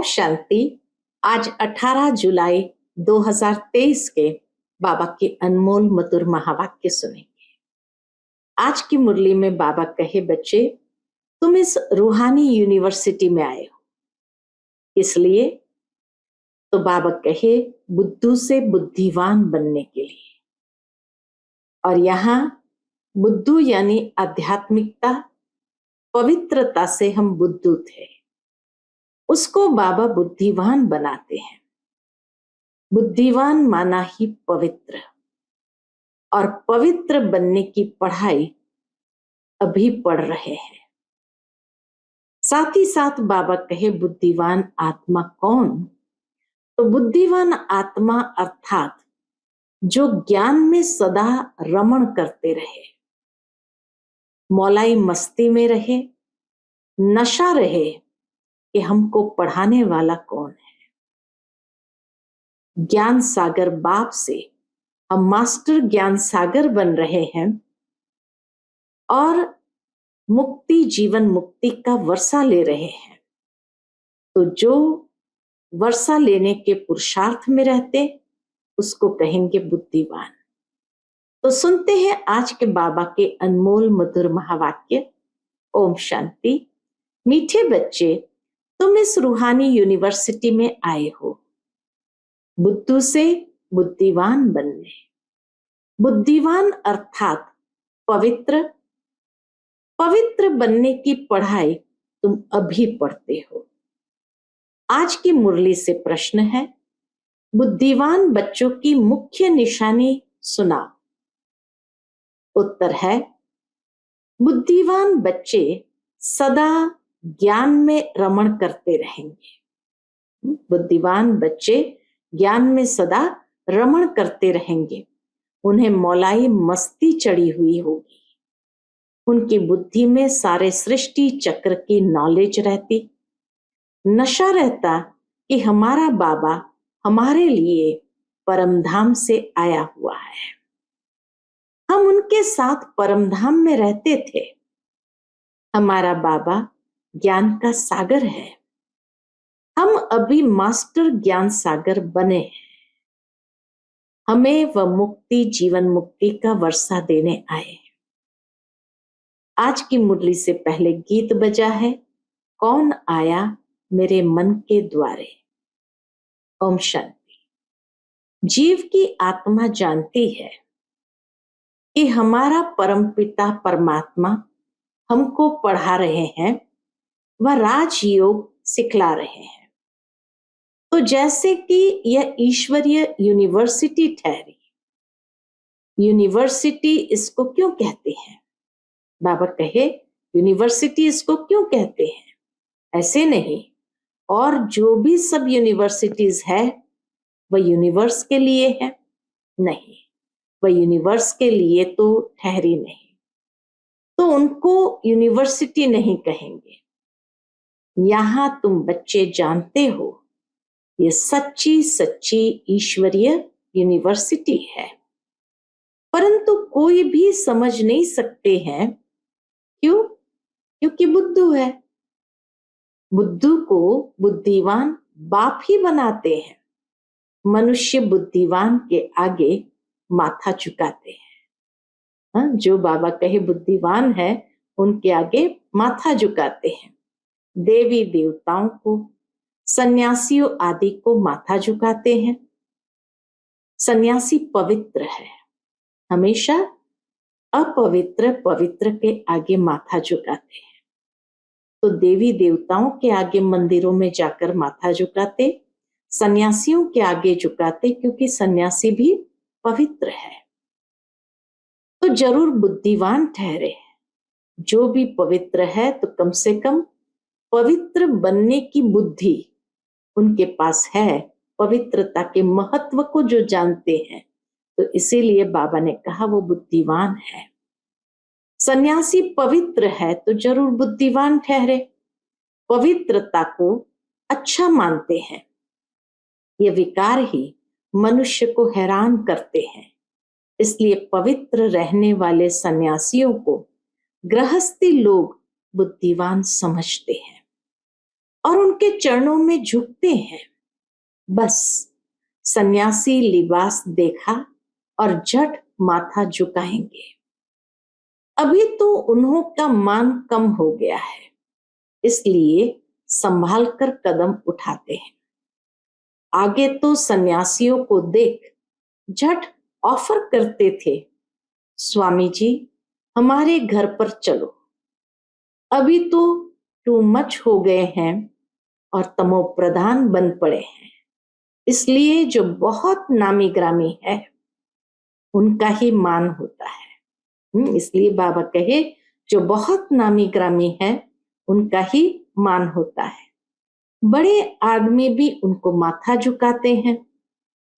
ओम शांति। आज 18 जुलाई 2023 के बाबा के अनमोल मधुर महावाक्य सुनेंगे। आज की मुरली में बाबा कहे, बच्चे तुम इस रूहानी यूनिवर्सिटी में आए हो, इसलिए तो बाबा कहे बुद्धू से बुद्धिवान बनने के लिए। और यहाँ बुद्धू यानी आध्यात्मिकता, पवित्रता से हम बुद्धू थे, उसको बाबा बुद्धिवान बनाते हैं। बुद्धिवान माना ही पवित्र, और पवित्र बनने की पढ़ाई अभी पढ़ रहे हैं। साथ ही साथ बाबा कहे बुद्धिवान आत्मा कौन? तो बुद्धिवान आत्मा अर्थात जो ज्ञान में सदा रमण करते रहे, मौलाई मस्ती में रहे, नशा रहे कि हमको पढ़ाने वाला कौन है। ज्ञान सागर बाप से हम मास्टर ज्ञान सागर बन रहे हैं और मुक्ति जीवन मुक्ति का वर्षा ले रहे हैं। तो जो वर्षा लेने के पुरुषार्थ में रहते उसको कहेंगे बुद्धिवान। तो सुनते हैं आज के बाबा के अनमोल मधुर महावाक्य। ओम शांति। मीठे बच्चे, तुम इस रूहानी यूनिवर्सिटी में आए हो बुद्धू से बुद्धिवान बनने। बुद्धिवान अर्थात पवित्र, पवित्र बनने की पढ़ाई तुम अभी पढ़ते हो। आज की मुरली से प्रश्न है, बुद्धिवान बच्चों की मुख्य निशानी सुनाओ। उत्तर है, बुद्धिवान बच्चे सदा ज्ञान में रमण करते रहेंगे। बुद्धिवान बच्चे ज्ञान में सदा रमण करते रहेंगे। उन्हें मौलाई मस्ती चढ़ी हुई होगी। उनकी बुद्धि में सारे सृष्टि चक्र की नॉलेज रहती। नशा रहता कि हमारा बाबा हमारे लिए परमधाम से आया हुआ है। हम उनके साथ परमधाम में रहते थे। हमारा बाबा ज्ञान का सागर है। हम अभी मास्टर ज्ञान सागर बने हैं। हमें वह मुक्ति जीवन मुक्ति का वर्षा देने आए। आज की मुरली से पहले गीत बजा है, कौन आया मेरे मन के द्वारे। ओम शांति। जीव की आत्मा जानती है कि हमारा परमपिता परमात्मा हमको पढ़ा रहे हैं, वह राजयोग सिखला रहे हैं। तो जैसे कि यह ईश्वरीय यूनिवर्सिटी ठहरी। यूनिवर्सिटी इसको क्यों कहते हैं? बाबा कहे यूनिवर्सिटी इसको क्यों कहते हैं? ऐसे नहीं, और जो भी सब यूनिवर्सिटीज है वह यूनिवर्स के लिए है? नहीं, वह यूनिवर्स के लिए तो ठहरी नहीं, तो उनको यूनिवर्सिटी नहीं कहेंगे। यहां तुम बच्चे जानते हो ये सच्ची सच्ची ईश्वरीय यूनिवर्सिटी है, परंतु कोई भी समझ नहीं सकते हैं। क्यों? क्योंकि बुद्धू है। बुद्धू को बुद्धिवान बाप ही बनाते हैं। मनुष्य बुद्धिवान के आगे माथा झुकाते हैं। जो बाबा कहे बुद्धिवान है उनके आगे माथा झुकाते हैं। देवी देवताओं को, सन्यासियों आदि को माथा झुकाते हैं। सन्यासी पवित्र है, हमेशा अपवित्र पवित्र के आगे माथा झुकाते हैं। तो देवी देवताओं के आगे मंदिरों में जाकर माथा झुकाते, सन्यासियों के आगे झुकाते, क्योंकि सन्यासी भी पवित्र है। तो जरूर बुद्धिवान ठहरे। जो भी पवित्र है तो कम से कम पवित्र बनने की बुद्धि उनके पास है, पवित्रता के महत्व को जो जानते हैं। तो इसीलिए बाबा ने कहा वो बुद्धिवान है। सन्यासी पवित्र है तो जरूर बुद्धिवान ठहरे। पवित्रता को अच्छा मानते हैं। ये विकार ही मनुष्य को हैरान करते हैं। इसलिए पवित्र रहने वाले सन्यासियों को गृहस्थी लोग बुद्धिवान समझते हैं। और उनके चरणों में झुकते हैं। बस सन्यासी लिबास देखा और झट माथा झुकाएंगे। अभी तो उन्हों का मान कम हो गया है, इसलिए संभाल कर कदम उठाते हैं। आगे तो सन्यासियों को देख झट ऑफर करते थे, स्वामी जी हमारे घर पर चलो, अभी तो टू मच हो गए हैं और तमो प्रधान बन पड़े हैं, इसलिए जो बहुत नामी ग्रामी है उनका ही मान होता है। इसलिए बाबा कहे जो बहुत नामी ग्रामी है उनका ही मान होता है। बड़े आदमी भी उनको माथा झुकाते हैं।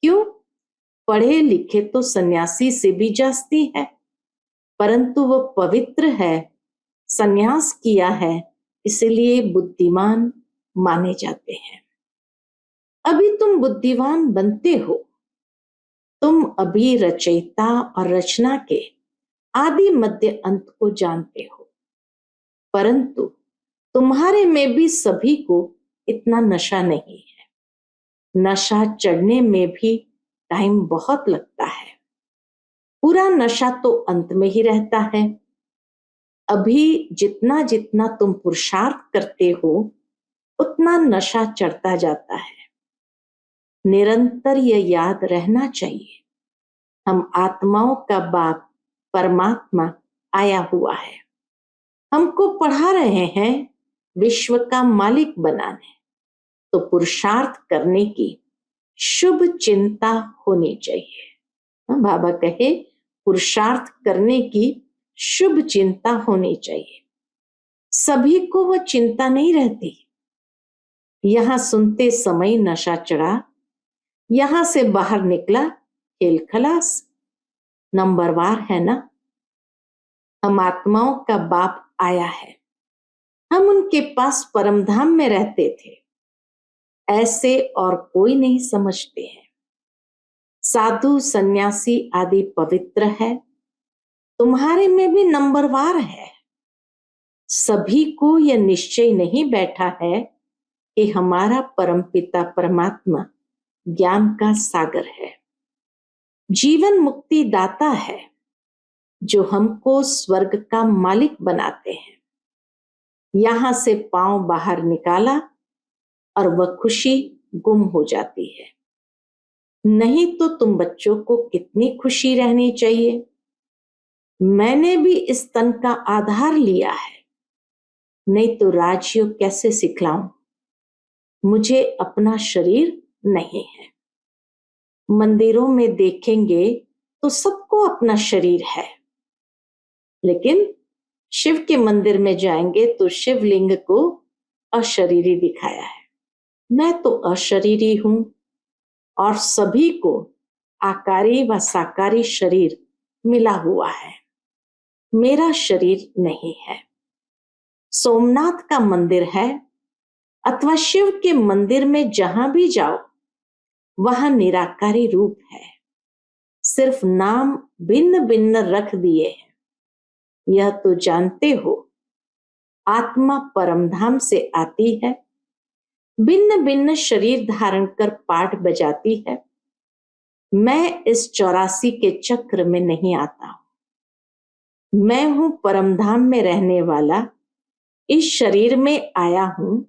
क्यों? पढ़े लिखे तो सन्यासी से भी जास्ती है, परंतु वो पवित्र है, सन्यास किया है, इसलिए बुद्धिमान माने जाते हैं। अभी तुम बुद्धिमान बनते हो, तुम अभी रचयिता और रचना के आदि मध्य अंत को जानते हो, परंतु तुम्हारे में भी सभी को इतना नशा नहीं है। नशा चढ़ने में भी टाइम बहुत लगता है। पूरा नशा तो अंत में ही रहता है। अभी जितना जितना तुम पुरुषार्थ करते हो उतना नशा चढ़ता जाता है। निरंतर यह याद रहना चाहिए, हम आत्माओं का बाप परमात्मा आया हुआ है, हमको पढ़ा रहे हैं विश्व का मालिक बनाने, तो पुरुषार्थ करने की शुभ चिंता होनी चाहिए। बाबा कहे पुरुषार्थ करने की शुभ चिंता होनी चाहिए। सभी को वह चिंता नहीं रहती। यहां सुनते समय नशा चढ़ा, यहां से बाहर निकला खेल खलास, नंबरवार है ना। हम आत्माओं का बाप आया है, हम उनके पास परमधाम में रहते थे, ऐसे और कोई नहीं समझते हैं। साधु सन्यासी आदि पवित्र है, तुम्हारे में भी नंबरवार है। सभी को यह निश्चय नहीं बैठा है कि हमारा परमपिता परमात्मा ज्ञान का सागर है, जीवन मुक्ति दाता है, जो हमको स्वर्ग का मालिक बनाते हैं। यहां से पांव बाहर निकाला और वह खुशी गुम हो जाती है। नहीं तो तुम बच्चों को कितनी खुशी रहनी चाहिए। मैंने भी इस तन का आधार लिया है, नहीं तो राजयोग कैसे सिखलाऊं। मुझे अपना शरीर नहीं है। मंदिरों में देखेंगे तो सबको अपना शरीर है, लेकिन शिव के मंदिर में जाएंगे तो शिवलिंग को अशरीरी दिखाया है। मैं तो अशरीरी हूं और सभी को आकारी व साकारी शरीर मिला हुआ है, मेरा शरीर नहीं है। सोमनाथ का मंदिर है अथवा शिव के मंदिर में जहां भी जाओ वहां निराकारी रूप है, सिर्फ नाम भिन्न भिन्न रख दिए हैं। यह तो जानते हो आत्मा परमधाम से आती है, भिन्न भिन्न शरीर धारण कर पाठ बजाती है। मैं इस 84 के चक्र में नहीं आता हूं। मैं हूं परमधाम में रहने वाला, इस शरीर में आया हूं।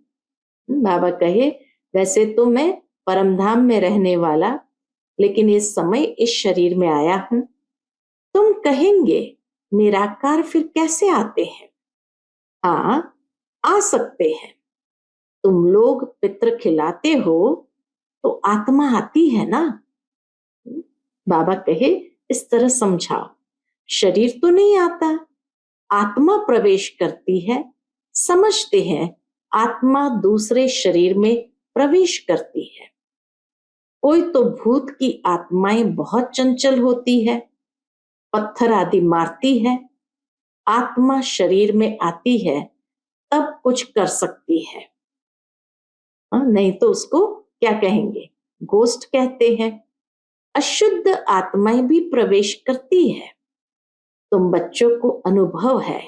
बाबा कहे वैसे तो मैं परमधाम में रहने वाला, लेकिन इस समय इस शरीर में आया हूं। तुम कहेंगे निराकार फिर कैसे आते हैं? हाँ, आ सकते हैं। तुम लोग पितृ खिलाते हो तो आत्मा आती है ना। बाबा कहे इस तरह समझाओ, शरीर तो नहीं आता, आत्मा प्रवेश करती है। समझते हैं आत्मा दूसरे शरीर में प्रवेश करती है। कोई तो भूत की आत्माएं बहुत चंचल होती है, पत्थर आदि मारती है, आत्मा शरीर में आती है तब कुछ कर सकती है। नहीं तो उसको क्या कहेंगे, गोस्ट कहते हैं। अशुद्ध आत्माएं भी प्रवेश करती है। तुम बच्चों को अनुभव है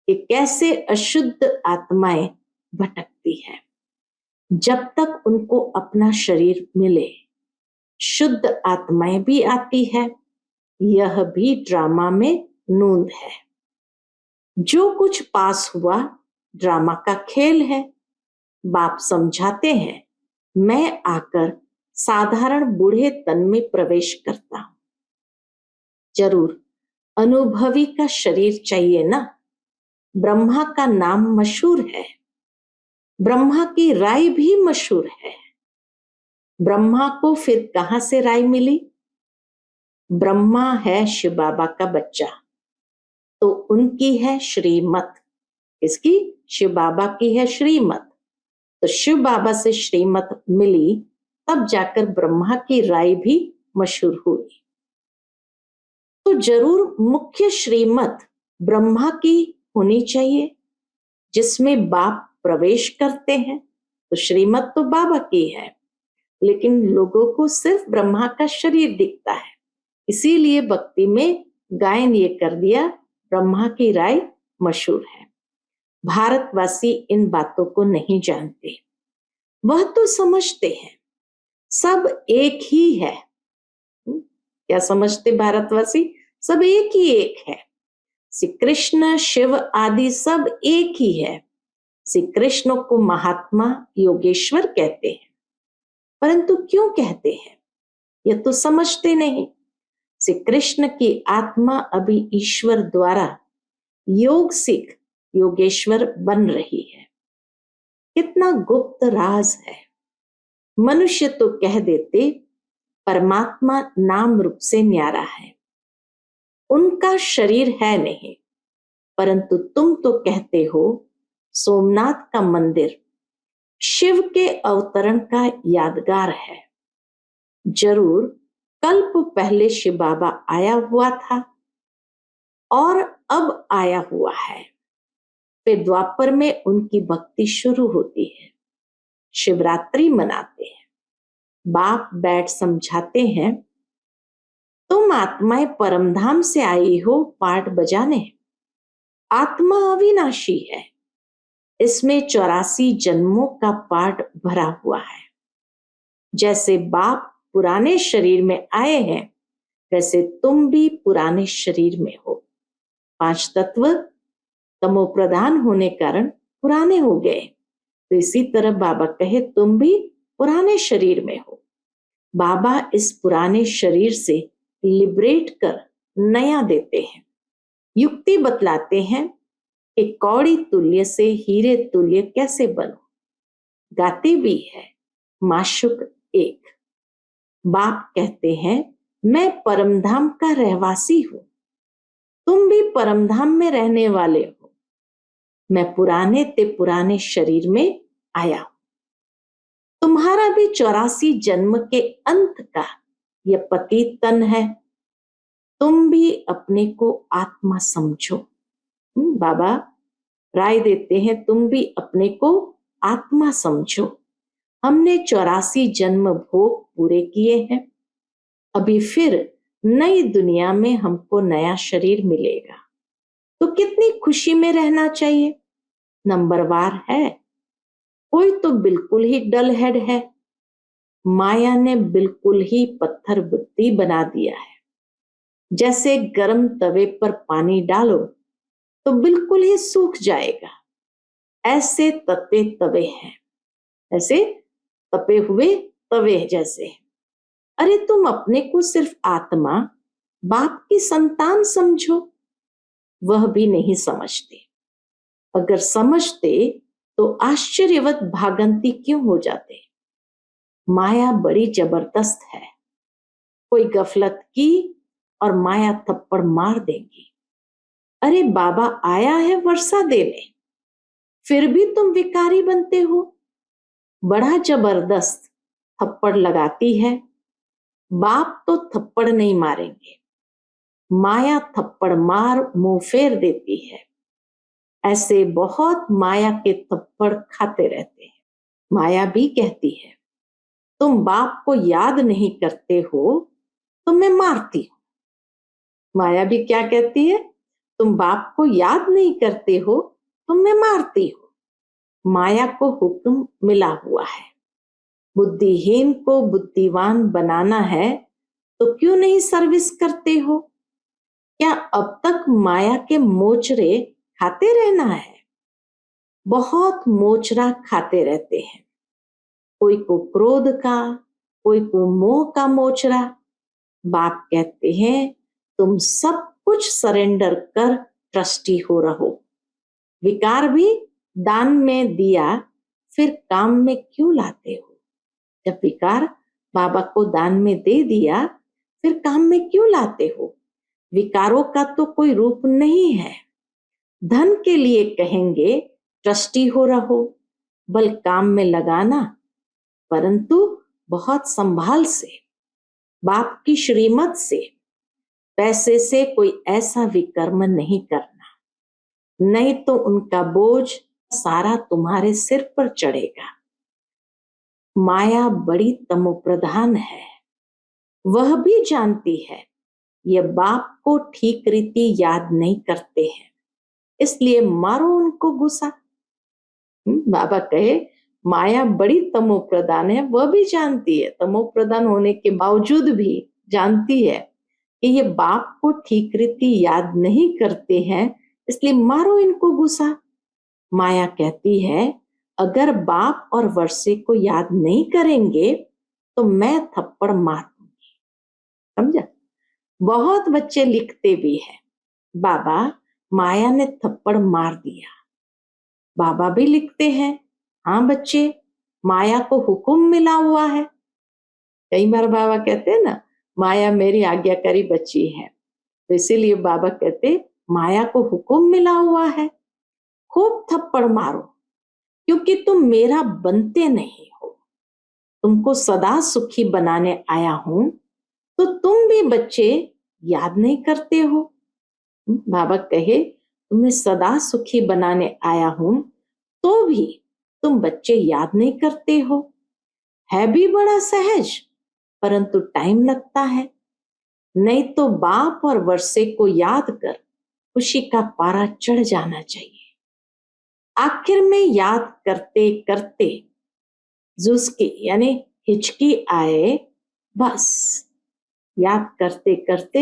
कि कैसे अशुद्ध आत्माएं भटकती है। जब तक उनको अपना शरीर मिले। शुद्ध आत्माएं भी आती है, यह भी ड्रामा में नूंद है। जो कुछ पास हुआ ड्रामा का खेल है। बाप समझाते हैं, मैं आकर साधारण बूढ़े तन में प्रवेश करता हूं। जरूर अनुभवी का शरीर चाहिए ना। ब्रह्मा का नाम मशहूर है, ब्रह्मा की राय भी मशहूर है। ब्रह्मा को फिर कहां से राय मिली? ब्रह्मा है शिव बाबा का बच्चा, तो उनकी है श्रीमत। इसकी शिव बाबा की है श्रीमत, तो शिव बाबा से श्रीमत मिली, तब जाकर ब्रह्मा की राय भी मशहूर हुई। तो जरूर मुख्य श्रीमत ब्रह्मा की होनी चाहिए, जिसमें बाप प्रवेश करते हैं। तो श्रीमत तो बाबा की है, लेकिन लोगों को सिर्फ ब्रह्मा का शरीर दिखता है। इसीलिए भक्ति में गायन ये कर दिया, ब्रह्मा की राय मशहूर है। भारतवासी इन बातों को नहीं जानते। वह तो समझते हैं सब एक ही है। क्या समझते भारतवासी? सब एक ही एक है। श्री कृष्ण शिव आदि सब एक ही है। श्री कृष्ण को महात्मा योगेश्वर कहते हैं, परंतु क्यों कहते हैं यह तो समझते नहीं। श्री कृष्ण की आत्मा अभी ईश्वर द्वारा योग सीख योगेश्वर बन रही है। कितना गुप्त राज है। मनुष्य तो कह देते परमात्मा नाम रूप से न्यारा है, उनका शरीर है नहीं, परंतु तुम तो कहते हो सोमनाथ का मंदिर शिव के अवतरण का यादगार है। जरूर कल्प पहले शिव बाबा आया हुआ था और अब आया हुआ है। फिर द्वापर में उनकी भक्ति शुरू होती है। शिवरात्रि मनाते हैं। बाप बैठ समझाते हैं, तुम आत्माएं परमधाम से आई हो पाठ बजाने। आत्मा अविनाशी है, इसमें 84 जन्मों का पाठ भरा हुआ है। जैसे बाप पुराने शरीर में आए हैं, वैसे तुम भी पुराने शरीर में हो। 5 तत्व तमो प्रधान होने कारण पुराने हो गए, तो इसी तरह बाबा कहे तुम भी पुराने शरीर में हो। बाबा इस पुराने शरीर से लिबरेट कर नया देते हैं। युक्ति बतलाते हैं कि कौड़ी तुल्य से हीरे तुल्य कैसे बनो। गाते भी है माशुक एक। बाप कहते हैं मैं परमधाम का रहवासी हूं, तुम भी परमधाम में रहने वाले हो। मैं पुराने ते पुराने शरीर में आया हूं। तुम्हारा भी 84 जन्म के अंत का यह पतित तन है। तुम भी अपने को आत्मा समझो। बाबा राय देते हैं, तुम भी अपने को आत्मा समझो। हमने 84 जन्म भोग पूरे किए हैं। अभी फिर नई दुनिया में हमको नया शरीर मिलेगा, तो कितनी खुशी में रहना चाहिए। नंबरवार है। कोई तो बिल्कुल ही डल हेड है। माया ने बिल्कुल ही पत्थर बुद्धि बना दिया है। जैसे गर्म तवे पर पानी डालो तो बिल्कुल ही सूख जाएगा, ऐसे तपे तवे हैं, ऐसे तपे हुए तवे जैसे। अरे तुम अपने को सिर्फ आत्मा बाप की संतान समझो। वह भी नहीं समझते। अगर समझते तो आश्चर्यवत भागंती क्यों हो जाते। माया बड़ी जबरदस्त है। कोई गफलत की और माया थप्पड़ मार देगी। अरे बाबा आया है वर्षा देने, फिर भी तुम विकारी बनते हो। बड़ा जबरदस्त थप्पड़ लगाती है। बाप तो थप्पड़ नहीं मारेंगे, माया थप्पड़ मार मुंह फेर देती है। ऐसे बहुत माया के थप्पड़ खाते रहते हैं। माया भी कहती है तुम बाप को याद नहीं करते हो तो मैं मारती हूं। माया भी क्या कहती है, तुम बाप को याद नहीं करते हो तो मैं मारती हूं। माया को हुक्म मिला हुआ है। बुद्धिहीन को बुद्धिमान बनाना है तो क्यों नहीं सर्विस करते हो? क्या अब तक माया के मोचरे खाते रहना है? बहुत मोचरा खाते रहते हैं। कोई को क्रोध का, कोई को मोह का मोचरा। बाप कहते हैं तुम सब कुछ सरेंडर कर ट्रस्टी हो रहो। विकार भी दान में दिया, फिर काम में क्यों लाते हो? जब विकार बाबा को दान में दे दिया, फिर काम में क्यों लाते हो? विकारों का तो कोई रूप नहीं है। धन के लिए कहेंगे ट्रस्टी हो रहो, बल काम में लगाना, परंतु बहुत संभाल से, बाप की श्रीमत से, पैसे से कोई ऐसा विकर्म नहीं करना, नहीं तो उनका बोझ सारा तुम्हारे सिर पर चढ़ेगा। माया बड़ी तमोप्रधान है, वह भी जानती है ये बाप को ठीक रीति याद नहीं करते हैं, इसलिए मारो उनको गुस्सा। बाबा कहे माया बड़ी तमोप्रधान है, वह भी जानती है, तमोप्रधान होने के बावजूद भी जानती है कि ये बाप को ठीक रीति याद नहीं करते हैं, इसलिए मारो इनको गुस्सा। माया कहती है अगर बाप और वर्षे को याद नहीं करेंगे तो मैं थप्पड़ मार दूंगी। समझा? बहुत बच्चे लिखते भी हैं बाबा माया ने थप्पड़ मार दिया। बाबा भी लिखते हैं हाँ बच्चे, माया को हुक्म मिला हुआ है। कई बार बाबा कहते हैं ना माया मेरी आज्ञाकारी बच्ची है, तो इसीलिए बाबा कहते माया को हुक्म मिला हुआ है, खूब थप्पड़ मारो, क्योंकि तुम मेरा बनते नहीं हो। तुमको सदा सुखी बनाने आया हूं, तो तुम भी बच्चे याद नहीं करते हो। बाबा कहे तुम्हें सदा सुखी बनाने आया हूं, तो भी तुम बच्चे याद नहीं करते हो। है भी बड़ा सहज, परंतु टाइम लगता है। नहीं तो बाप और वर्षे को याद कर खुशी का पारा चढ़ जाना चाहिए। आखिर में याद करते करते जुस्की यानी हिचकी आए, बस याद करते करते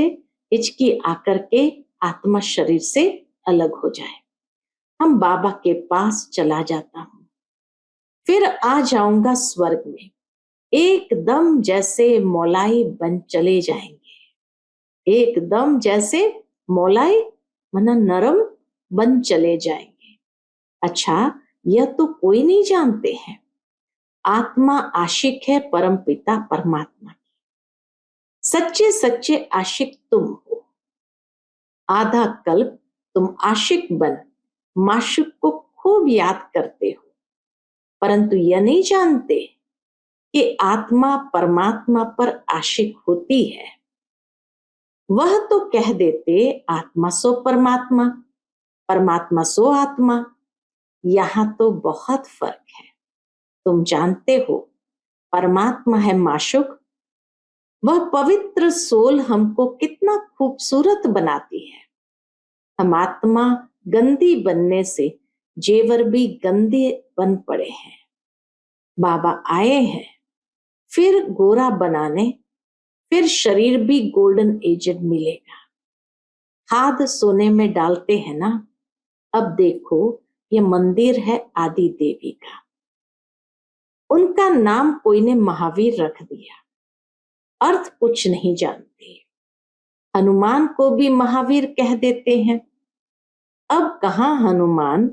हिचकी आकर के आत्मा शरीर से अलग हो जाए, हम बाबा के पास चला जाता हूं, फिर आ जाऊंगा स्वर्ग में, एकदम जैसे मौलाई बन चले जाएंगे। एकदम जैसे मौलाई मना नरम बन चले जाएंगे। अच्छा, यह तो कोई नहीं जानते हैं, आत्मा आशिक है परम पिता परमात्मा की। सच्चे सच्चे आशिक तुम हो। आधा कल्प तुम आशिक बन माशुक को खूब याद करते हो, परंतु यह नहीं जानते कि आत्मा परमात्मा पर आशिक होती है। वह तो कह देते आत्मा सो परमात्मा, परमात्मा सो आत्मा। यहां तो बहुत फर्क है। तुम जानते हो परमात्मा है माशुक, वह पवित्र सोल हमको कितना खूबसूरत बनाती है। हम आत्मा गंदी बनने से जेवर भी गंदे बन पड़े हैं। बाबा आए हैं फिर गोरा बनाने, फिर शरीर भी गोल्डन एजेड मिलेगा। खाद सोने में डालते हैं ना, अब देखो ये मंदिर है आदि देवी का, उनका नाम कोई ने महावीर रख दिया, अर्थ कुछ नहीं जानते। हनुमान को भी महावीर कह देते हैं। अब कहां हनुमान,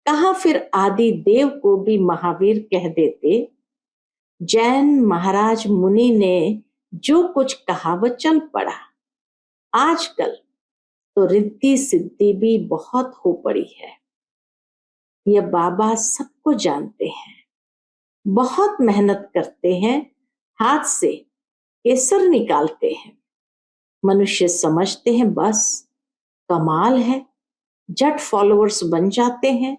कहां फिर आदि देव को भी महावीर कह देते। जैन महाराज मुनि ने जो कुछ कहा वह चल पड़ा। आजकल तो रिद्धि सिद्धि भी बहुत हो पड़ी है, ये बाबा सबको जानते हैं। बहुत मेहनत करते हैं, हाथ से केसर निकालते हैं। मनुष्य समझते हैं बस कमाल है, झट फॉलोअर्स बन जाते हैं।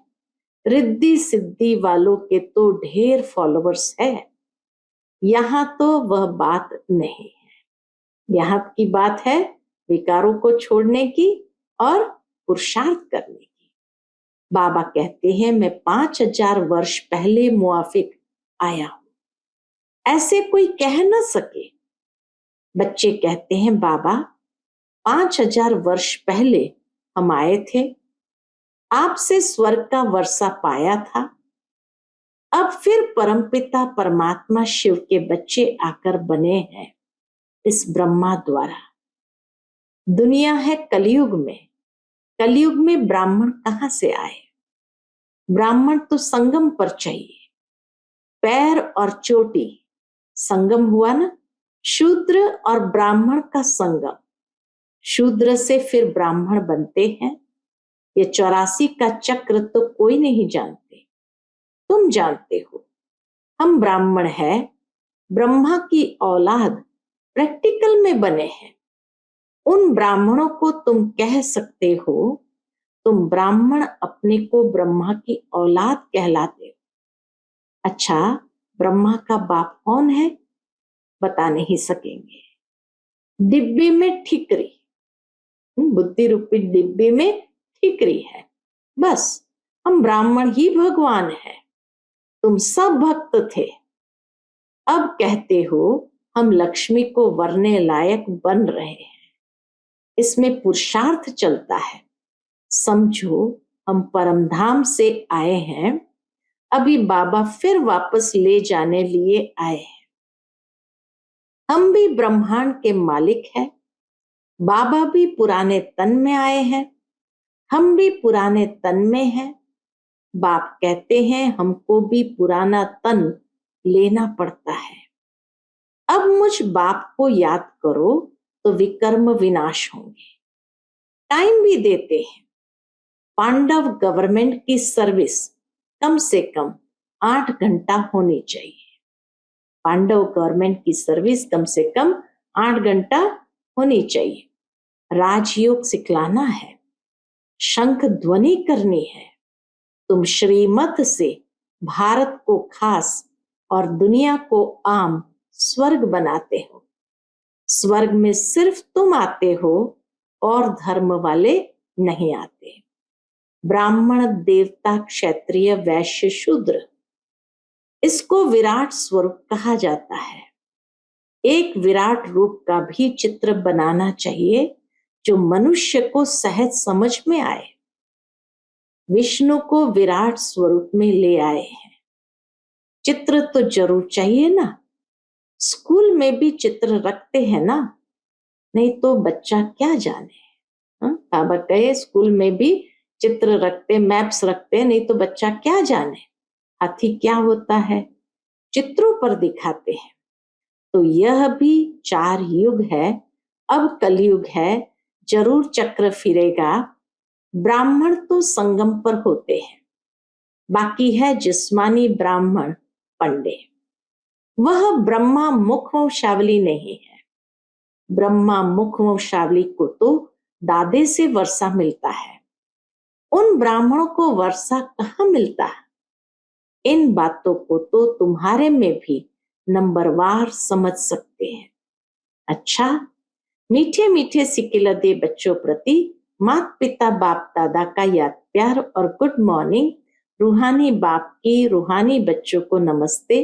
रिद्धि सिद्धि वालों के तो ढेर फॉलोअर्स है। यहां तो वह बात नहीं है। यहाँ की बात है विकारों को छोड़ने की और पुरुषार्थ करने की। बाबा कहते हैं मैं 5000 वर्ष पहले मुआफिक आया हूं। ऐसे कोई कह न सके। बच्चे कहते हैं बाबा 5000 वर्ष पहले हम आए थे, आपसे स्वर्ग का वर्षा पाया था, अब फिर परमपिता परमात्मा शिव के बच्चे आकर बने हैं इस ब्रह्मा द्वारा। दुनिया है कलयुग में, कलयुग में ब्राह्मण कहां से आए? ब्राह्मण तो संगम पर चाहिए। पैर और चोटी संगम हुआ ना, शूद्र और ब्राह्मण का संगम। शूद्र से फिर ब्राह्मण बनते हैं। ये 84 का चक्र तो कोई नहीं जानते, तुम जानते हो। हम ब्राह्मण है, ब्रह्मा की औलाद प्रैक्टिकल में बने हैं। उन ब्राह्मणों को तुम कह सकते हो, तुम ब्राह्मण अपने को ब्रह्मा की औलाद कहलाते हो। अच्छा, ब्रह्मा का बाप कौन है? बता नहीं सकेंगे। डिब्बे में ठिकरी, बुद्धि रूपी डिब्बे में ठिकरी है। बस हम ब्राह्मण ही भगवान है। तुम सब भक्त थे, अब कहते हो हम लक्ष्मी को वरने लायक बन रहे हैं। इसमें पुरुषार्थ चलता है। समझो हम परमधाम से आए हैं, अभी बाबा फिर वापस ले जाने लिए आए हैं। हम भी ब्रह्मांड के मालिक हैं। बाबा भी पुराने तन में आए हैं, हम भी पुराने तन में हैं। बाप कहते हैं हमको भी पुराना तन लेना पड़ता है। अब मुझ बाप को याद करो तो विकर्म विनाश होंगे। टाइम भी देते हैं। पांडव गवर्नमेंट की सर्विस कम से कम 8 घंटा होनी चाहिए। पांडव गवर्नमेंट की सर्विस कम से कम 8 घंटा होनी चाहिए। राजयोग सिखलाना है, शंख ध्वनि करनी है। तुम श्रीमत से भारत को खास और दुनिया को आम स्वर्ग बनाते हो। स्वर्ग में सिर्फ तुम आते हो और धर्म वाले नहीं आते। ब्राह्मण, देवता, क्षत्रिय, वैश्य, शूद्र, इसको विराट स्वरूप कहा जाता है। एक विराट रूप का भी चित्र बनाना चाहिए जो मनुष्य को सहज समझ में आए। विष्णु को विराट स्वरूप में ले आए हैं। चित्र तो जरूर चाहिए ना। स्कूल में भी चित्र रखते हैं ना, नहीं तो बच्चा क्या जाने। बाबा कहे स्कूल में भी चित्र रखते, मैप्स रखते, नहीं तो बच्चा क्या जाने हाथी क्या होता है, चित्रों पर दिखाते हैं। तो यह भी 4 युग है, अब कलयुग है, जरूर चक्र फिरेगा। ब्राह्मण तो संगम पर होते हैं, बाकी है जिस्मानी ब्राह्मण पंडे। वह ब्रह्मा मुख वंशावली नहीं है। ब्रह्मा मुख वंशावली को तो दादे से वर्षा मिलता है। उन ब्राह्मणों को वर्षा कहाँ मिलता है? इन बातों को तो तुम्हारे में भी नंबरवार समझ सकते हैं। अच्छा, मीठे मीठे सिकिलदे बच्चों प्रति माता पिता बाप दादा का याद प्यार और गुड मॉर्निंग। रूहानी बाप की रूहानी बच्चों को नमस्ते।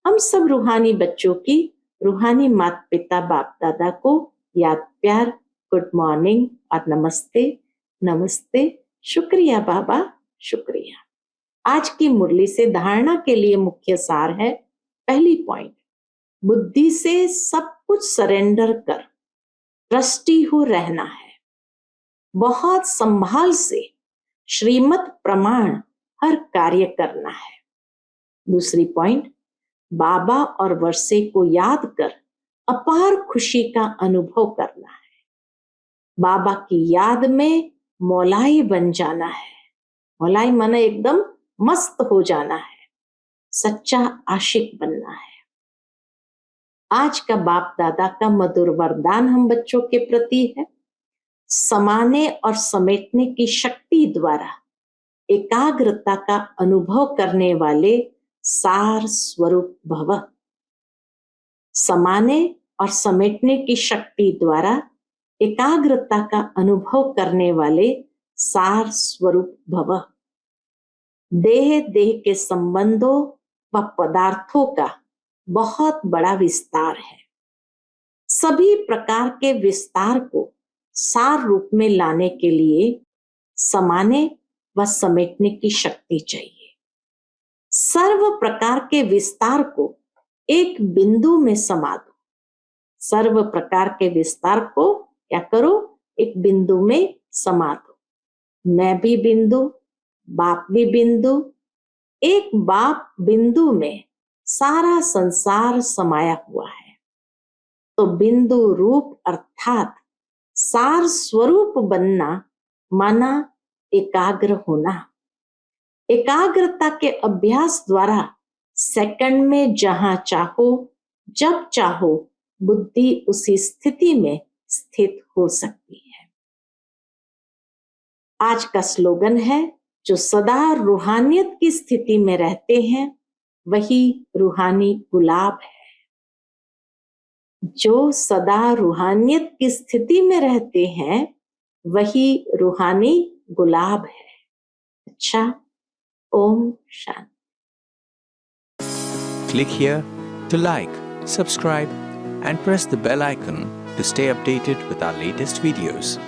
हम सब रूहानी बच्चों की रूहानी माता पिता बाप दादा को याद प्यार, गुड मॉर्निंग और नमस्ते। नमस्ते। शुक्रिया बाबा, शुक्रिया। आज की मुरली से धारणा के लिए मुख्य सार है। पहली पॉइंट, बुद्धि से सब कुछ सरेंडर कर ट्रस्टी हो रहना है। बहुत संभाल से श्रीमत प्रमाण हर कार्य करना है। दूसरी पॉइंट, बाबा और वर्षे को याद कर अपार खुशी का अनुभव करना है। बाबा की याद में मौलाई बन जाना है। मौलाई माना एकदम मस्त हो जाना है, सच्चा आशिक बनना है। आज का बाप दादा का मधुर वरदान हम बच्चों के प्रति है। समाने और समेटने की शक्ति द्वारा एकाग्रता का अनुभव करने वाले सार स्वरूप भव। समाने और समेटने की शक्ति द्वारा एकाग्रता का अनुभव करने वाले सार स्वरूप भव। देह देह के संबंधों व पदार्थों का बहुत बड़ा विस्तार है। सभी प्रकार के विस्तार को सार रूप में लाने के लिए समाने व समेटने की शक्ति चाहिए। सर्व प्रकार के विस्तार को एक बिंदु में समा दो। सर्व प्रकार के विस्तार को क्या करो? एक बिंदु में समा दो। मैं भी बिंदु, बाप भी बिंदु, एक बाप बिंदु में सारा संसार समाया हुआ है। तो बिंदु रूप अर्थात सार स्वरूप बनना माना एकाग्र होना। एकाग्रता के अभ्यास द्वारा सेकंड में जहां चाहो जब चाहो बुद्धि उसी स्थिति में स्थित हो सकती है। आज का स्लोगन है, जो सदा रूहानियत की स्थिति में रहते हैं वही रूहानी गुलाब है। जो सदा रूहानियत की स्थिति में रहते हैं वही रूहानी गुलाब है। अच्छा, Om Shanti. Click here to like, subscribe and press the bell icon to stay updated with our latest videos.